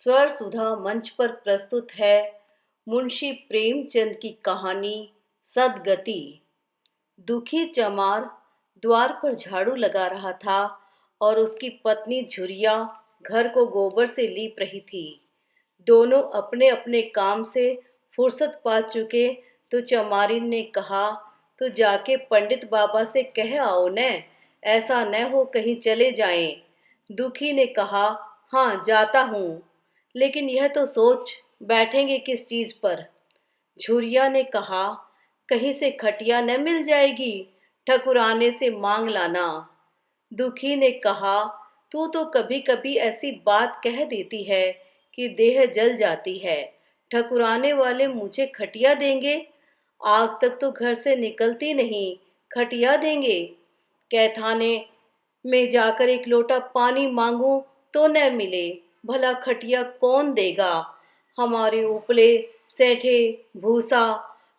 स्वर सुधा मंच पर प्रस्तुत है मुंशी प्रेमचंद की कहानी सदगति। दुखी चमार द्वार पर झाड़ू लगा रहा था और उसकी पत्नी झुरिया घर को गोबर से लीप रही थी। दोनों अपने अपने काम से फुर्सत पा चुके तो चमारिन ने कहा, तो जाके पंडित बाबा से कह आओ न, ऐसा न हो कहीं चले जाएं। दुखी ने कहा, हाँ जाता हूँ, लेकिन यह तो सोच बैठेंगे किस चीज पर। झुरिया ने कहा, कहीं से खटिया न मिल जाएगी, ठकुराने से मांग लाना। दुखी ने कहा, तू तो कभी कभी ऐसी बात कह देती है कि देह जल जाती है। ठकुराने वाले मुझे खटिया देंगे? आग तक तो घर से निकलती नहीं, खटिया देंगे? कैथाने में जाकर एक लोटा पानी मांगूं तो न मिले, भला खटिया कौन देगा? हमारे उपले सेठे भूसा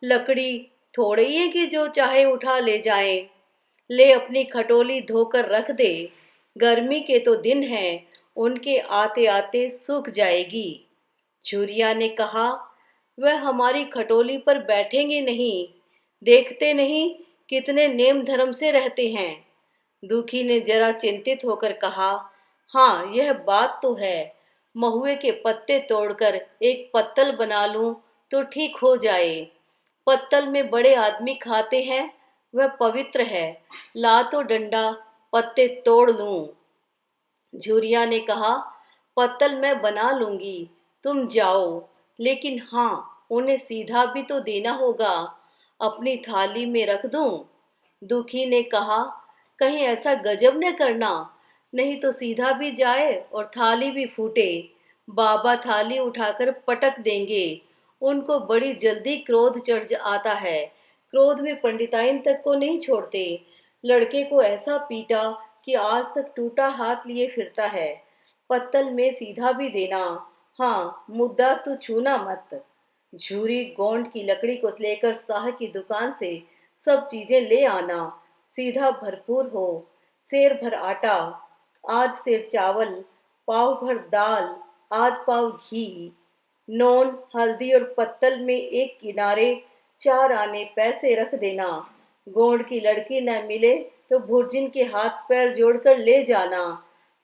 लकड़ी थोड़े ही है कि जो चाहे उठा ले जाए। ले अपनी खटोली धोकर रख दे, गर्मी के तो दिन हैं, उनके आते आते सूख जाएगी। झुरिया ने कहा, वह हमारी खटोली पर बैठेंगे नहीं, देखते नहीं कितने नेम धर्म से रहते हैं। दुखी ने जरा चिंतित होकर कहा, हाँ यह बात तो है, महुए के पत्ते तोड़कर एक पत्तल बना लूं तो ठीक हो जाए। पत्तल में बड़े आदमी खाते हैं, वह पवित्र है, ला तो डंडा पत्ते तोड़ लूं। झुरिया ने कहा, पत्तल मैं बना लूंगी, तुम जाओ, लेकिन हाँ उन्हें सीधा भी तो देना होगा, अपनी थाली में रख दूं? दुखी ने कहा, कहीं ऐसा गजब न करना, नहीं तो सीधा भी जाए और थाली भी फूटे। बाबा थाली उठाकर पटक देंगे, उनको बड़ी जल्दी क्रोध चढ़ आता है, क्रोध में पंडिताइन तक को नहीं छोड़ते। लड़के को ऐसा पीटा कि आज तक टूटा हाथ लिए फिरता है। पत्तल में सीधा भी देना, हाँ मुद्दा तो छूना मत। झूरी गोंड की लकड़ी को लेकर साह की दुकान से सब चीजें ले आना, सीधा भरपूर हो, सेर भर आटा, आध सेर चावल, पाव भर दाल, आध पाव घी, नोन हल्दी और पत्तल में एक किनारे 4 आने पैसे रख देना। गोंड की लड़की न मिले तो भुर्जिन के हाथ पैर जोड़कर ले जाना,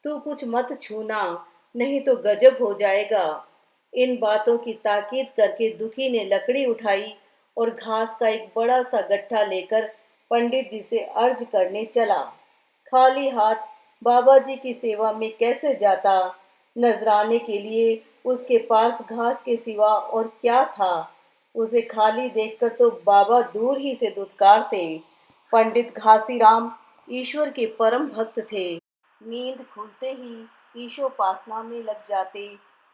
तू कुछ मत छूना, नहीं तो गजब हो जाएगा। इन बातों की ताकीद करके दुखी ने लकड़ी उठाई और घास का एक बड़ा सा गट्ठा लेकर पंडित जी से अर्ज करने चला। खाली हाथ बाबा जी की सेवा में कैसे जाता? नजराने के लिए उसके पास घास के सिवा और क्या था? उसे खाली देखकर तो बाबा दूर ही से दुत्कारते। पंडित घासीराम ईश्वर के परम भक्त थे। नींद खुलते ही ईशोपासना में लग जाते,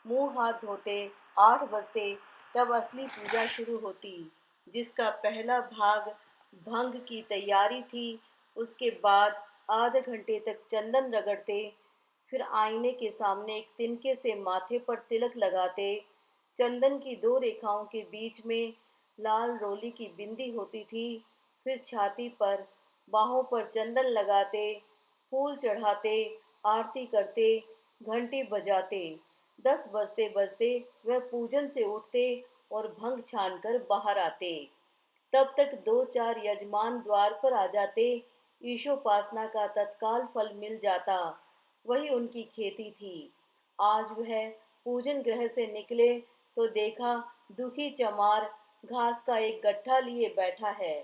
मुंह हाथ धोते, 8 बजते तब असली पूजा शुरू होती, जिसका पहला भाग भंग की तैयारी थी। उसके बाद आधे घंटे तक चंदन रगड़ते, फिर आईने के सामने एक तिनके से माथे पर तिलक लगाते। चंदन की 2 रेखाओं के बीच में लाल रोली की बिंदी होती थी। फिर छाती पर बाहों पर चंदन लगाते, फूल चढ़ाते, आरती करते, घंटी बजाते। 10 बजते बजते वह पूजन से उठते और भंग छान कर बाहर आते। तब तक 2-4 यजमान द्वार पर आ जाते। ईशोपासना का तत्काल फल मिल जाता, वही उनकी खेती थी। आज वह पूजन गृह से निकले तो देखा दुखी चमार घास का एक गट्ठा लिए बैठा है।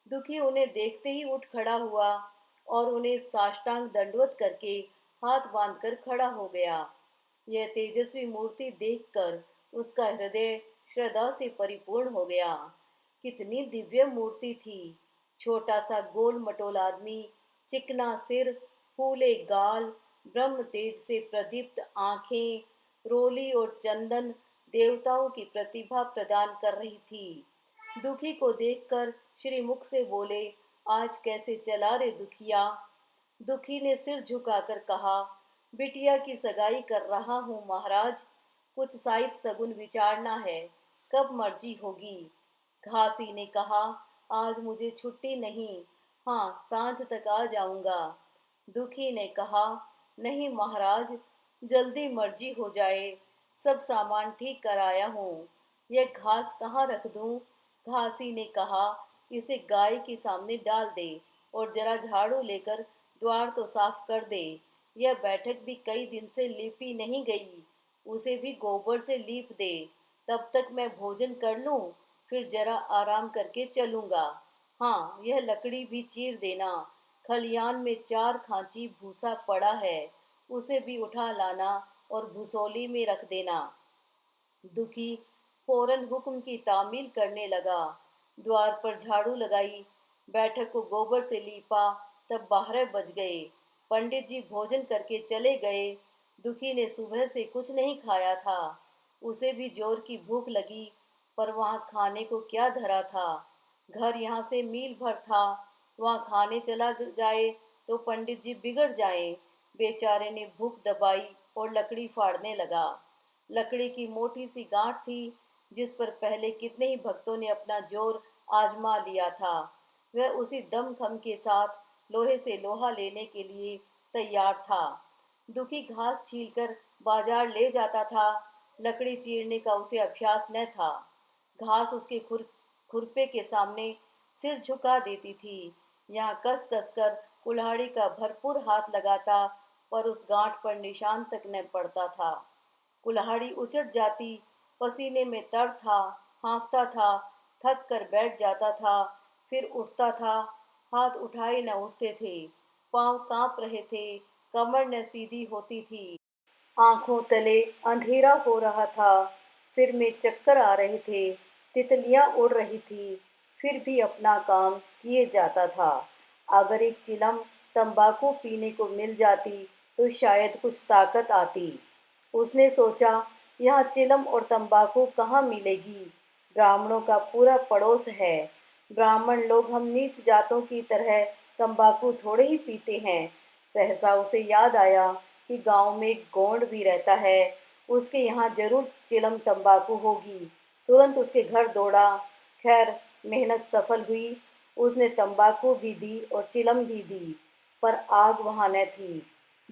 दुखी उन्हें देखते ही उठ खड़ा हुआ और उन्हें साष्टांग दंडवत करके हाथ बांधकर खड़ा हो गया। यह तेजस्वी मूर्ति देखकर उसका हृदय श्रद्धा से परिपूर्ण हो गया। कितनी दिव्य मूर्ति थी! छोटा सा गोल मटोल आदमी, चिकना सिर, फूले गाल, ब्रह्म तेज से प्रदीप्त आंखें, रोली और चंदन देवताओं की प्रतिभा प्रदान कर रही थी। दुखी को देखकर श्री मुख से बोले, आज कैसे चला रे दुखिया? दुखी ने सिर झुकाकर कहा, बिटिया की सगाई कर रहा हूँ महाराज, कुछ साइत सगुन विचारना है, कब मर्जी होगी? घासी ने कहा, आज मुझे छुट्टी नहीं, हाँ सांझ तक आ जाऊंगा। दुखी ने कहा, नहीं महाराज, जल्दी मर्जी हो जाए, सब सामान ठीक कराया हूँ। यह घास कहाँ रख दूँ? घासी ने कहा, इसे गाय के सामने डाल दे और जरा झाड़ू लेकर द्वार तो साफ कर दे। यह बैठक भी कई दिन से लीपी नहीं गई, उसे भी गोबर से लीप दे। तब तक मैं भोजन कर लूँ, फिर जरा आराम करके चलूँगा। हाँ, यह लकड़ी भी चीर देना। खलियान में 4 खांची भूसा पड़ा है, उसे भी उठा लाना और भुसौली में रख देना। दुखी फौरन हुक्म की तामील करने लगा। द्वार पर झाड़ू लगाई, बैठक को गोबर से लीपा, तब 12 बज गए। पंडित जी भोजन करके चले गए। दुखी ने सुबह से कुछ नहीं खाया था। उसे भी जोर की भूख लगी, पर वहाँ खाने को क्या धरा था। घर यहाँ से मील भर था, वहाँ खाने चला जाए तो पंडित जी बिगड़ जाए। बेचारे ने भूख दबाई और लकड़ी फाड़ने लगा। लकड़ी की मोटी सी गांठ थी, जिस पर पहले कितने ही भक्तों ने अपना जोर आजमा लिया था। वह उसी दमखम के साथ लोहे से लोहा लेने के लिए तैयार था। दुखी घास छीलकर बाजार ले जाता था। लकड़ी चीरने का उसे अभ्यास न था। घास उसके खुरपे के सामने सिर झुका देती थी। यहाँ कस कस कर कुल्हाड़ी का भरपूर हाथ लगाता, पर उस गांठ पर निशान तक न पड़ता था। कुल्हाड़ी उचट जाती, पसीने में तर था, हाँफता था, थक कर बैठ जाता था, फिर उठता था। हाथ उठाए न उठते थे, पांव कांप रहे थे, कमर न सीधी होती थी। आंखों तले अंधेरा हो रहा था, सिर में चक्कर आ रहे थे, तितलियां उड़ रही थी, फिर भी अपना काम किए जाता था। अगर एक चिलम तंबाकू पीने को मिल जाती तो शायद कुछ ताकत आती। उसने सोचा, यहाँ चिलम और तंबाकू कहाँ मिलेगी? ब्राह्मणों का पूरा पड़ोस है। ब्राह्मण लोग हम नीच जातों की तरह तंबाकू थोड़े ही पीते हैं। सहसा उसे याद आया कि गांव में एक गोंड भी रहता है, उसके यहाँ जरूर चिलम तंबाकू होगी। तुरंत उसके घर दौड़ा। खैर, मेहनत सफल हुई। उसने तंबाकू भी दी और चिलम भी दी, पर आग वहां न थी।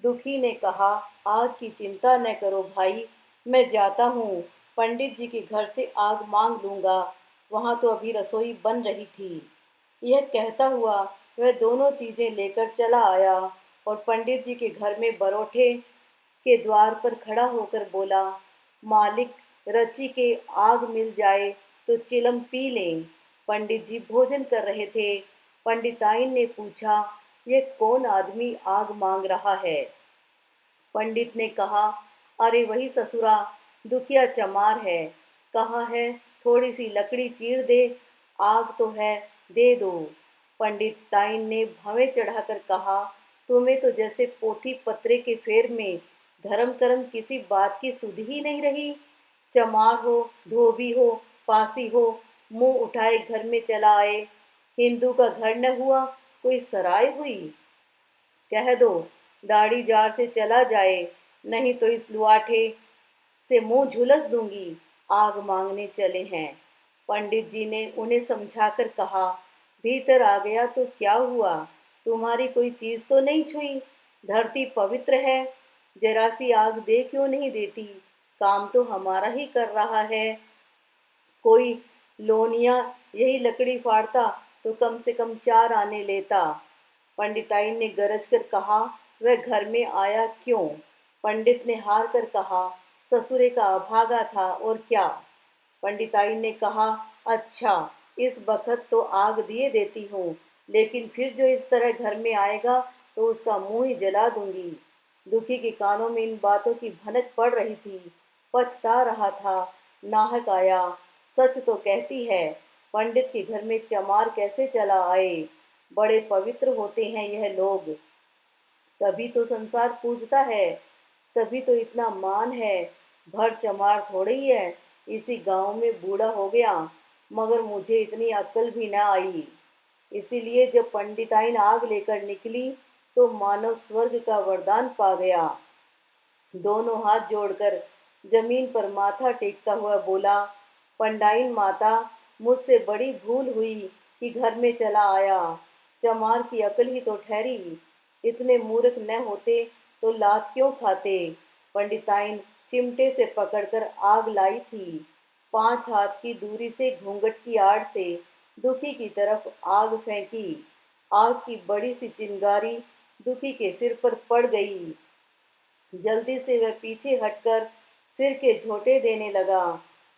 दुखी ने कहा, आग की चिंता न करो भाई, मैं जाता हूँ, पंडित जी के घर से आग मांग लूंगा। वहां तो अभी रसोई बन रही थी। यह कहता हुआ वह दोनों चीजें लेकर चला आया और पंडित जी के घर में बरोठे के द्वार पर खड़ा होकर बोला, मालिक, रची के आग मिल जाए तो चिलम पी लें। पंडित जी भोजन कर रहे थे। पंडिताइन ने पूछा, यह कौन आदमी आग मांग रहा है? पंडित ने कहा, अरे वही ससुरा, दुखिया चमार है। कहा है थोड़ी सी लकड़ी चीर दे, आग तो है, दे दो। पंडित ताइन ने भवें चढ़ाकर कहा, तुम्हें तो जैसे पोथी पत्रे के फेर में धर्म कर्म किसी बात की सुध ही नहीं रही। चमार हो, धोबी हो, पासी हो, मुंह उठाए घर में चला आए। हिंदू का घर न हुआ, कोई सराय हुई? कह दो दाढ़ी जार से चला जाए, नहीं तो इस लुआठे से मुंह झुलस दूंगी। आग मांगने चले हैं। पंडित जी ने उन्हें समझाकर कहा, भीतर आ गया तो क्या हुआ, तुम्हारी कोई चीज तो नहीं छुई। धरती पवित्र है, जरा सी आग दे क्यों नहीं देती? काम तो हमारा ही कर रहा है। कोई लोनिया यही लकड़ी फाड़ता तो कम से कम 4 आने लेता। पंडिताइन ने गरज कर कहा, वह घर में आया क्यों? पंडित ने हार कर कहा, ससुरे का अभागा था और क्या। पंडिताइन ने कहा, अच्छा, इस बखत तो आग दिए देती हूँ, लेकिन फिर जो इस तरह घर में आएगा तो उसका मुंह ही जला दूंगी। दुखी के कानों में इन बातों की भनक पड़ रही थी। पछता रहा था। नाहक आया। सच तो कहती है, पंडित के घर में चमार कैसे चला आए? बड़े पवित्र होते हैं यह लोग, तभी तो संसार पूजता है, तभी तो इतना मान है। भर चमार थोड़े ही है, इसी गांव में बूढ़ा हो गया, मगर मुझे इतनी अक्ल भी न आई। इसीलिए जब पंडिताइन आग लेकर निकली तो मानव स्वर्ग का वरदान पा गया। दोनों हाथ जोड़कर जमीन पर माथा टेकता हुआ बोला, पंडाइन माता, मुझसे बड़ी भूल हुई कि घर में चला आया। चमार की अकल ही तो ठहरी। इतने मूर्ख न होते तो लात क्यों खाते? पंडिताइन चिमटे से पकड़कर आग लाई थी। 5 हाथ की दूरी से घूंघट की आड़ से दुखी की तरफ आग फेंकी। आग की बड़ी सी चिंगारी दुखी के सिर पर पड़ गई। जल्दी से वह पीछे हटकर सिर के झोंटे देने लगा।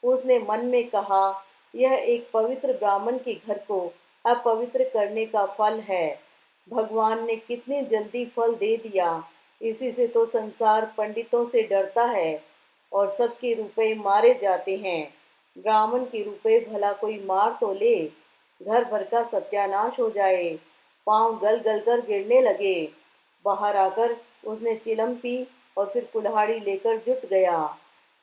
उसने मन में कहा, यह एक पवित्र ब्राह्मण के घर को अपवित्र करने का फल है। भगवान ने कितनी जल्दी फल दे दिया। इसी से तो संसार पंडितों से डरता है और सबके रुपए मारे जाते हैं। ब्राह्मण के रुपए भला कोई मार तो ले, घर भर का सत्यानाश हो जाए। पांव गल गल कर गिरने लगे। बाहर आकर उसने चिलम पी और फिर कुल्हाड़ी लेकर जुट गया।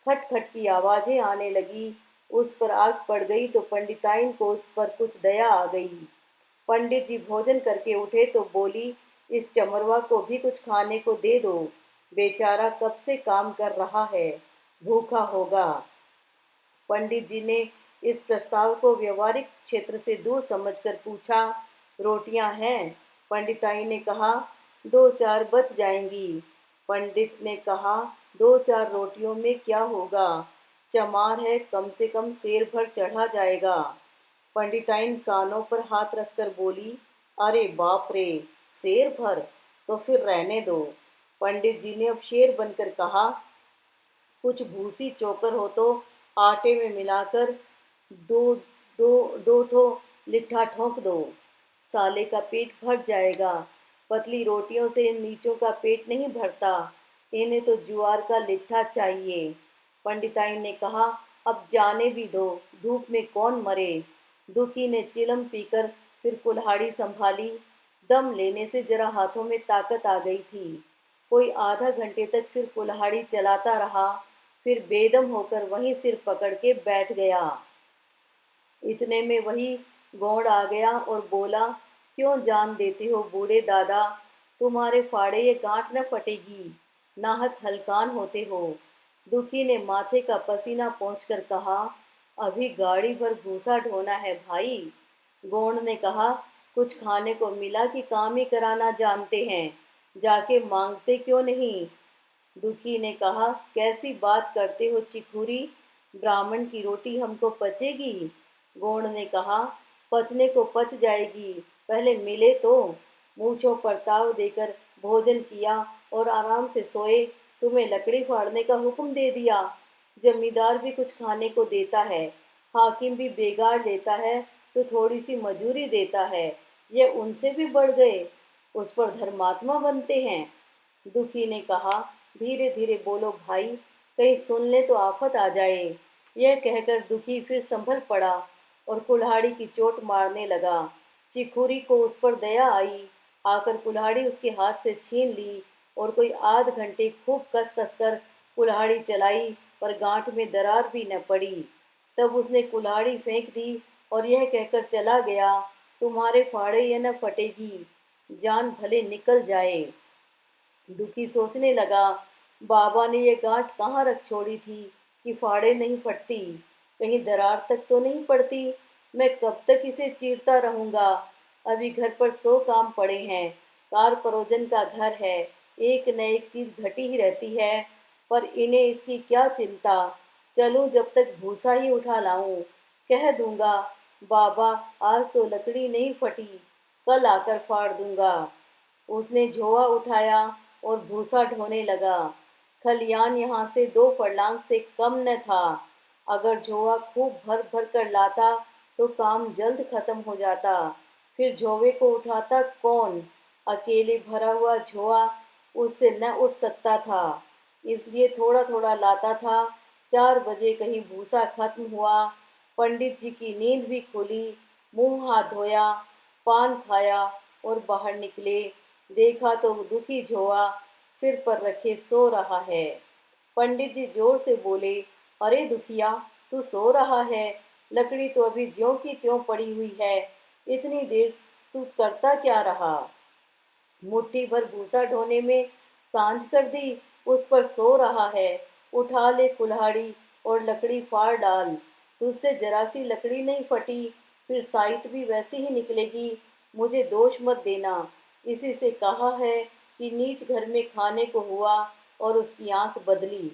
खट खट की आवाजें आने लगी। उस पर आग पड़ गई तो पंडिताइन को उस पर कुछ दया आ गई। पंडित जी भोजन करके उठे तो बोली, इस चमरवा को भी कुछ खाने को दे दो। बेचारा कब से काम कर रहा है, भूखा होगा। पंडित जी ने इस प्रस्ताव को व्यवहारिक क्षेत्र से दूर समझकर पूछा, रोटियां हैं? पंडिताई ने कहा, 2-4 बच जाएंगी। पंडित ने कहा, 2-4 रोटियों में क्या होगा, चमार है, कम से कम सेर भर चढ़ा जाएगा। पंडिताइन कानों पर हाथ रखकर बोली, अरे बाप रे, शेर भर? तो फिर रहने दो। पंडित जी ने अब शेर बनकर कहा, कुछ भूसी चोकर हो तो आटे में मिलाकर दो दो दो ठो लिट्ठा ठोक दो, साले का पेट भर जाएगा। पतली रोटियों से इन नीचों का पेट नहीं भरता, इन्हें तो ज्वार का लिट्ठा चाहिए। पंडिताई ने कहा, अब जाने भी दो, धूप में कौन मरे। दुखी ने चिलम पीकर फिर कुल्हाड़ी संभाली। दम लेने से जरा हाथों में ताकत आ गई थी। कोई आधा घंटे तक फिर कुल्हाड़ी चलाता रहा, फिर बेदम होकर वहीं सिर पकड़ के बैठ गया। इतने में वही गौड़ आ गया और बोला, क्यों जान देते हो बूढ़े दादा, तुम्हारे फाड़े ये गांठ न फटेगी, नाहक हलकान होते हो। दुखी ने माथे का पसीना पोंछकर कहा, अभी गाड़ी भर भूसा ढोना है भाई। गौड़ ने कहा, कुछ खाने को मिला कि काम ही कराना जानते हैं, जाके मांगते क्यों नहीं। दुखी ने कहा, कैसी बात करते हो चिखुरी, ब्राह्मण की रोटी हमको पचेगी। गौड़ ने कहा, पचने को पच जाएगी, पहले मिले तो। मूंछों पर ताव देकर भोजन किया और आराम से सोए। तुम्हें लकड़ी फाड़ने का हुक्म दे दिया। जमींदार भी कुछ खाने को देता है, हाकिम भी बेगार लेता है तो थोड़ी सी मजूरी देता है, ये उनसे भी बढ़ गए, उस पर धर्मात्मा बनते हैं। दुखी ने कहा, धीरे धीरे बोलो भाई, कहीं सुन ले तो आफत आ जाए। यह कहकर दुखी फिर संभल पड़ा और कुल्हाड़ी की चोट मारने लगा। चिखुरी को उस पर दया आई, आकर कुल्हाड़ी उसके हाथ से छीन ली और कोई आध घंटे खूब कस कस कर कुल्हाड़ी चलाई, पर गांठ में दरार भी न पड़ी। तब उसने कुल्हाड़ी फेंक दी और यह कहकर चला गया, तुम्हारे फाड़े यह न फटेगी, जान भले निकल जाए। दुखी सोचने लगा, बाबा ने ये गांठ कहाँ रख छोड़ी थी कि फाड़े नहीं फटती, कहीं दरार तक तो नहीं पड़ती। मैं कब तक इसे चीरता रहूंगा। अभी घर पर 100 काम पड़े हैं, कार परोजन का घर है, एक न एक चीज घटी ही रहती है, पर इन्हें इसकी क्या चिंता। चलूं जब तक भूसा ही उठा लाऊं, कह दूंगा, बाबा आज तो लकड़ी नहीं फटी, कल आकर फाड़ दूंगा। उसने झोआ उठाया और भूसा ढोने लगा। खलियान यहाँ से 2 फरलांग से कम न था। अगर झोआ खूब भर भर कर लाता तो काम जल्द खत्म हो जाता। फिर झोवे को उठाता कौन, अकेले भरा हुआ झोआ उससे न उठ सकता था, इसलिए थोड़ा थोड़ा लाता था। 4 बजे कहीं भूसा खत्म हुआ। पंडित जी की नींद भी खुली। मुंह हाथ धोया, पान खाया और बाहर निकले। देखा तो दुखी झोआ सिर पर रखे सो रहा है। पंडित जी जोर से बोले, अरे दुखिया, तू सो रहा है, लकड़ी तो अभी ज्यों की त्यों पड़ी हुई है, इतनी देर तू करता क्या रहा। मुट्ठी भर भूसा ढोने में सांझ कर दी, उस पर सो रहा है। उठा ले कुल्हाड़ी और लकड़ी फाड़ डाल। तुझसे जरा सी लकड़ी नहीं फटी, फिर साइत भी वैसी ही निकलेगी। मुझे दोष मत देना। इसी से कहा है कि नीच घर में खाने को हुआ और उसकी आंख बदली।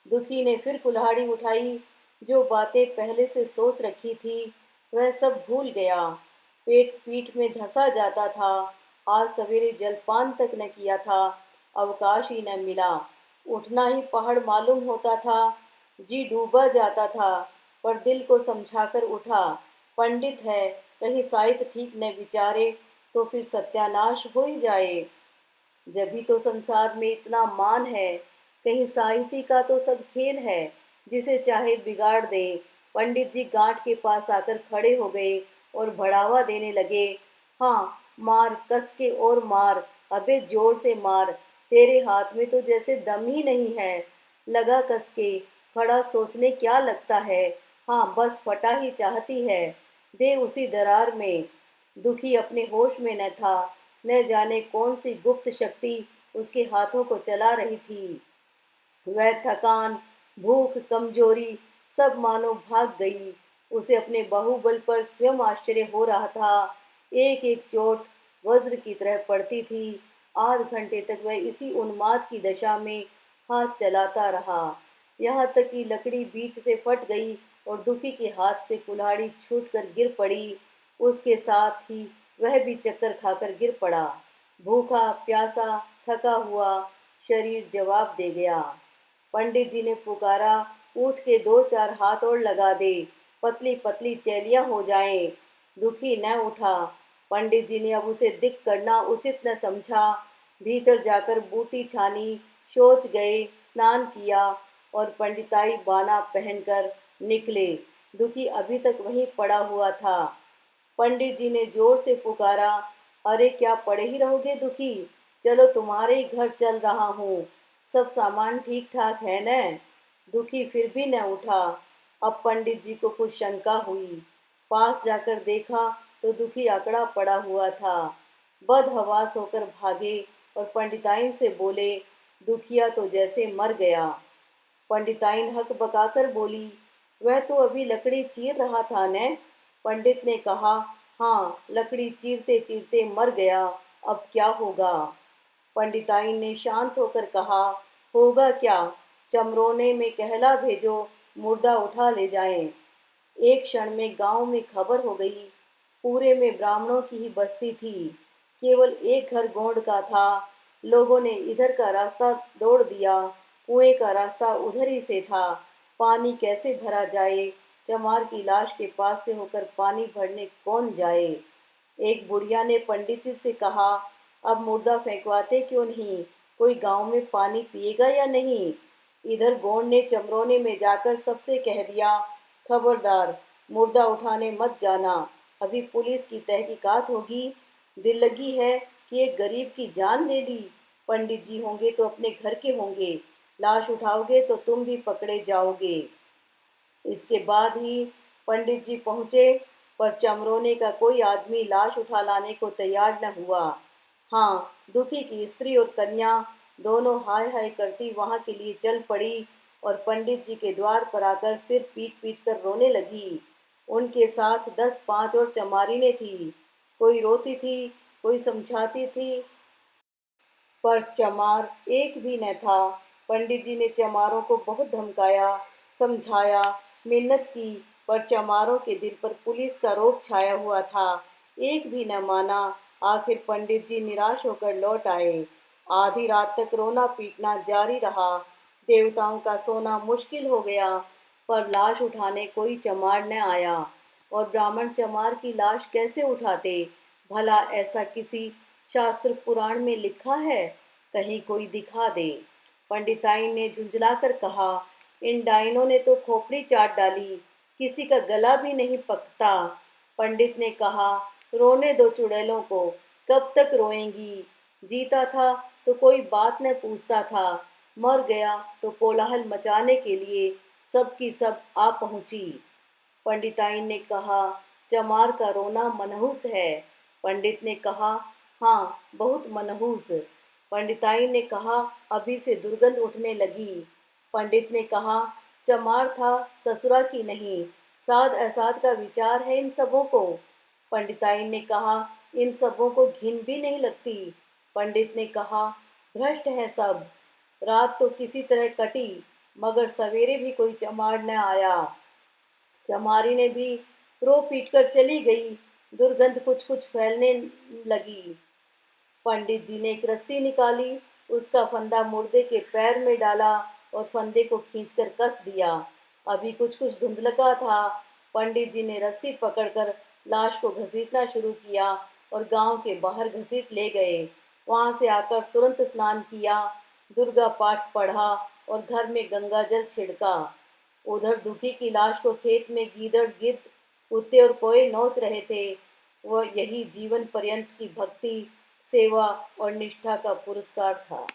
दुखी ने फिर कुल्हाड़ी उठाई। जो बातें पहले से सोच रखी थी वह सब भूल गया। पेट पीठ में धंसा जाता था। आज सवेरे जलपान तक न किया था। अवकाश ही न मिला। उठना ही पहाड़ मालूम होता था। जी डूबा जाता था, पर दिल को समझाकर उठा। पंडित है, कहीं साहित्य ठीक न विचारे तो फिर सत्यानाश हो ही जाए। जब भी तो संसार में इतना मान है, कहीं साहित्य का तो सब खेल है, जिसे चाहे बिगाड़ दे। पंडित जी गांठ के पास आकर खड़े हो गए और बढ़ावा देने लगे। हाँ, मार कस के और मार, अबे जोर से मार। तेरे हाथ में तो जैसे दम ही नहीं है। लगा कस के, खड़ा सोचने क्या लगता है। हाँ, बस फटा ही चाहती है, दे उसी दरार में। दुखी अपने होश में न था। न जाने कौन सी गुप्त शक्ति उसके हाथों को चला रही थी। वह थकान, भूख, कमजोरी सब मानो भाग गई। उसे अपने बाहुबल पर स्वयं आश्चर्य हो रहा था। एक एक चोट वज्र की तरह पड़ती थी। आध घंटे तक वह इसी उन्माद की दशा में हाथ चलाता रहा, यहाँ तक कि लकड़ी बीच से फट गई और दुखी के हाथ से कुल्हाड़ी छूटकर गिर पड़ी। उसके साथ ही वह भी चक्कर खाकर गिर पड़ा। भूखा प्यासा थका हुआ शरीर जवाब दे गया। पंडित जी ने पुकारा, ऊठ के दो चार हाथ और लगा दे, पतली पतली चैलियां हो जाएं। दुखी न उठा। पंडित जी ने अब उसे दिक करना उचित न समझा। भीतर जाकर बूटी छानी, शौच गए, स्नान किया और पंडिताई बाना पहनकर निकले। दुखी अभी तक वहीं पड़ा हुआ था। पंडित जी ने जोर से पुकारा, अरे क्या पड़े ही रहोगे दुखी? चलो तुम्हारे ही घर चल रहा हूँ। सब सामान ठीक ठाक है न? दुखी फिर भी न उठा। अब पंडित जी को कुछ शंका हुई। पास जाकर देखा तो दुखी अकड़ा पड़ा हुआ था। बदहवास होकर भागे और पंडिताइन से बोले, दुखिया तो जैसे मर गया। पंडिताइन हक बकाकर बोली, वह तो अभी लकड़ी चीर रहा था न? पंडित ने कहा, हाँ, लकड़ी चीरते चीरते मर गया, अब क्या होगा? पंडिताइन ने शांत होकर कहा, होगा क्या? चमरोने में कहला भेजो, मुर्दा उठा ले जाएं। एक क्षण में गांव में खबर हो गई। पूरे में ब्राह्मणों की ही बस्ती थी। केवल एक घर गोंड का था। लोगों ने इधर का रास्ता दौड़ दिया। कुएं का रास्ता उधर ही से था। पानी कैसे भरा जाए? चमार की लाश के पास से होकर पानी भरने कौन जाए? एक बुढ़िया ने पंडित जी से कहा, अब मुर्दा फेंकवाते क्यों नहीं? कोई गांव में पानी पिएगा या नहीं? इधर गोंड ने चमरोने में जाकर सबसे कह दिया, खबरदार, मुर्दा उठाने मत जाना, अभी पुलिस की तहकीकात होगी। दिल लगी है कि एक गरीब की जान ले ली। पंडित जी होंगे तो अपने घर के होंगे, लाश उठाओगे तो तुम भी पकड़े जाओगे। इसके बाद ही पंडित जी पहुंचे, पर चमरोने का कोई आदमी लाश उठा लाने को तैयार न हुआ। हाँ, दुखी की स्त्री और कन्या दोनों हाय हाय करती वहां के लिए चल पड़ी और पंडित जी के द्वार पर आकर सिर पीट पीट कर रोने लगी। उनके साथ 10-5 और चमारिनें थी। कोई रोती थी, कोई समझाती थी, पर चमार एक भी न था। पंडित जी ने चमारों को बहुत धमकाया, समझाया, मिन्नत की, पर चमारों के दिल पर पुलिस का रोब छाया हुआ था। एक भी न माना। आखिर पंडित जी निराश होकर लौट आए। आधी रात तक रोना पीटना जारी रहा। देवताओं का सोना मुश्किल हो गया, पर लाश उठाने कोई चमार न आया। और ब्राह्मण चमार की लाश कैसे उठाते? भला ऐसा किसी शास्त्र पुराण में लिखा है? कहीं कोई दिखा दे। पंडिताइन ने झुंझलाकर कहा, इन डाइनों ने तो खोपड़ी चाट डाली, किसी का गला भी नहीं पकता। पंडित ने कहा, रोने दो चुड़ैलों को, कब तक रोएंगी? जीता था तो कोई बात न पूछता था, मर गया तो कोलाहल मचाने के लिए सबकी सब आ पहुंची। पंडिताइन ने कहा, चमार का रोना मनहूस है। पंडित ने कहा, हाँ, बहुत मनहूस। पंडिताइन ने कहा, अभी से दुर्गंध उठने लगी। पंडित ने कहा, चमार था, ससुरा की नहीं, साध असाध का विचार है इन सबों को। पंडिताइन ने कहा, इन सबों को घिन भी नहीं लगती। पंडित ने कहा, भ्रष्ट है सब। रात तो किसी तरह कटी, मगर सवेरे भी कोई चमार न आया। चमारी ने भी रो पीट कर चली गई। दुर्गंध कुछ कुछ फैलने लगी। पंडित जी ने एक रस्सी निकाली, उसका फंदा मुर्दे के पैर में डाला और फंदे को खींचकर कस दिया। अभी कुछ कुछ धुंधलका था। पंडित जी ने रस्सी पकड़कर लाश को घसीटना शुरू किया और गांव के बाहर घसीट ले गए। वहां से आकर तुरंत स्नान किया, दुर्गा पाठ पढ़ा और घर में गंगा जल छिड़का। उधर दुखी की लाश को खेत में गीदड़, गिद्ध, कुत्ते और कोए नोच रहे थे। वह यही जीवन पर्यंत की भक्ति, सेवा और निष्ठा का पुरस्कार था।